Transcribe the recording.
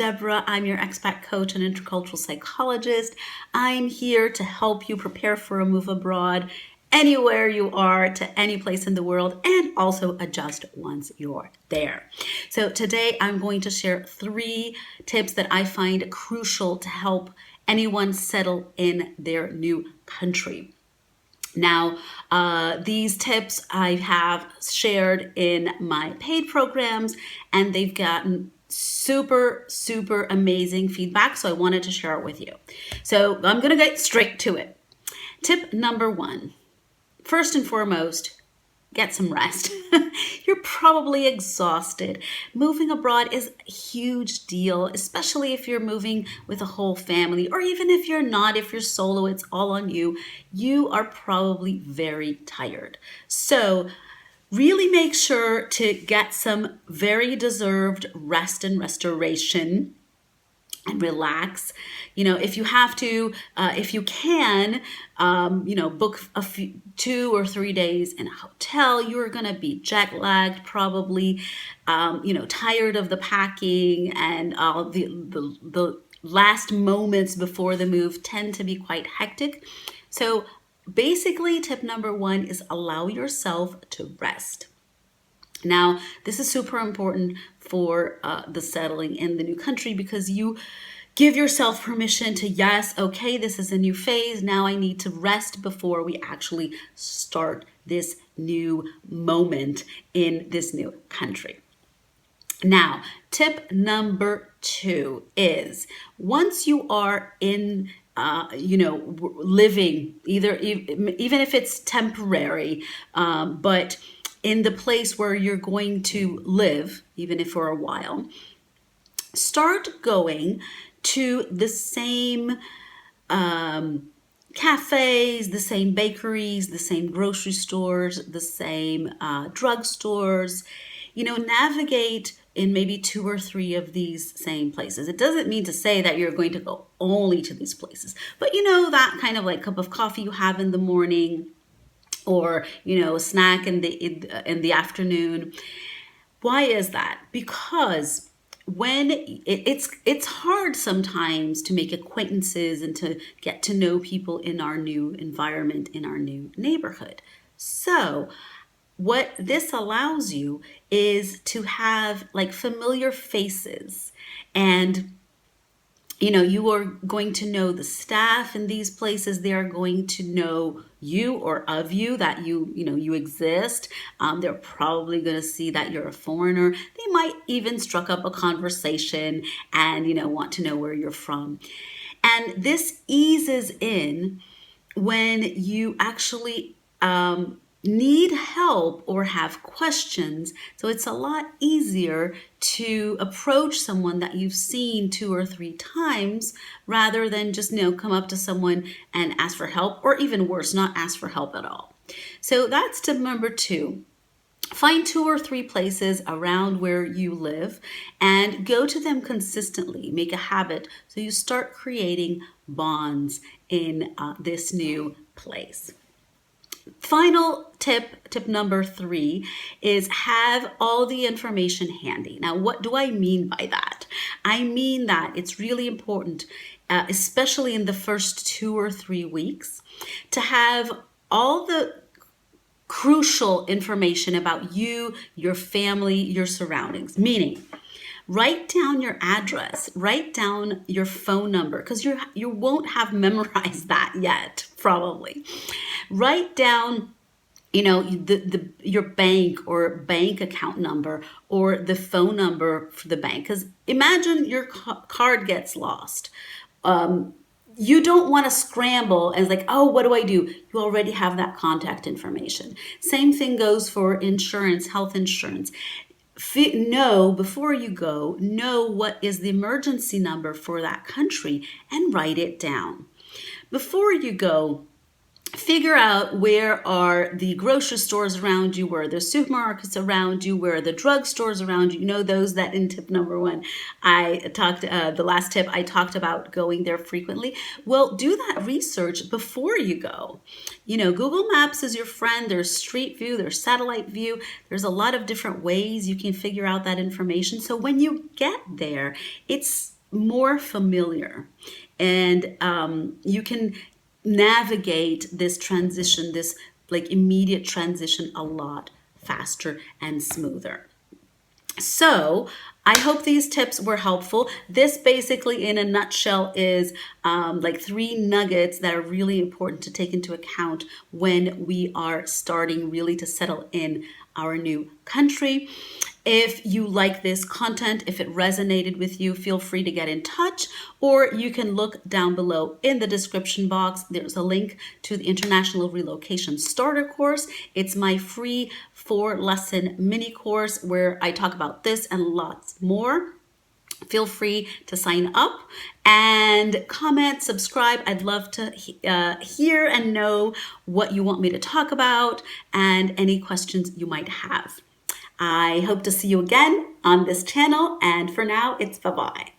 Deborah. I'm your expat coach and intercultural psychologist. I'm here to help you prepare for a move abroad anywhere you are, to any place in the world, and also adjust once you're there. So today I'm going to share 3 tips that I find crucial to help anyone settle in their new country. Now, these tips I have shared in my paid programs, and they've gotten super amazing feedback, so I wanted to share it with you. So I'm going to get straight to it. Tip number 1, first and foremost, get some rest. You're probably exhausted. Moving abroad is a huge deal, especially if you're moving with a whole family, or even if you're not, if you're solo, it's all on you. You are probably very tired. So really make sure to get some very deserved rest and restoration and relax. If you have to, if you can, book 2 or 3 days in a hotel. You're going to be jet lagged, probably, tired of the packing, and the last moments before the move tend to be quite hectic. So basically, tip number 1 is allow yourself to rest. Now, this is super important for the settling in the new country, because you give yourself permission to, yes, okay, this is a new phase. Now I need to rest before we actually start this new moment in this new country. Now, tip number 2 is once you are in living, even if it's temporary, but in the place where you're going to live, even if for a while, start going to the same cafes, the same bakeries, the same grocery stores, the same drugstores. Navigate in maybe 2 or 3 of these same places. It doesn't mean to say that you're going to go only to these places, but that kind of like cup of coffee you have in the morning, or a snack in the afternoon. Why is that? Because when it's hard sometimes to make acquaintances and to get to know people in our new environment, in our new neighborhood. So what this allows you is to have like familiar faces, and you are going to know the staff in these places. They are going to know you, or of you, that you exist. They're probably going to see that you're a foreigner. They might even struck up a conversation and want to know where you're from. And this eases in when you actually need help or have questions. So it's a lot easier to approach someone that you've seen 2 or 3 times, rather than just come up to someone and ask for help, or even worse, not ask for help at all. So that's tip number 2. Find 2 or 3 places around where you live and go to them consistently. Make a habit so you start creating bonds in this new place. Final tip number 3 is have all the information handy. Now, what do I mean by that? I mean that it's really important, especially in the first 2 or 3 weeks, to have all the crucial information about you, your family, your surroundings. Meaning, write down your address, write down your phone number, because you won't have memorized that yet, probably. Write down, your bank or bank account number, or the phone number for the bank. Because imagine your card gets lost. You don't want to scramble and like, oh, what do I do? You already have that contact information. Same thing goes for insurance, health insurance. Before you go, know what is the emergency number for that country and write it down. Before you go, figure out where are the grocery stores around you, where are the supermarkets around you, where are the drugstores around you. Those that in tip number 1, the last tip I talked about going there frequently. Well, do that research before you go. Google Maps is your friend. There's Street View, there's Satellite View. There's a lot of different ways you can figure out that information. So when you get there, it's more familiar, and you can navigate this transition, this like immediate transition, a lot faster and smoother. So I hope these tips were helpful. This basically, in a nutshell, is like 3 nuggets that are really important to take into account when we are starting really to settle in our new country. If you like this content, if it resonated with you, feel free to get in touch, or you can look down below in the description box. There's a link to the International Relocation Starter Course. It's my free 4-lesson mini course where I talk about this and lots more. Feel free to sign up and comment, subscribe. I'd love to hear and know what you want me to talk about and any questions you might have. I hope to see you again on this channel, and for now, it's bye-bye.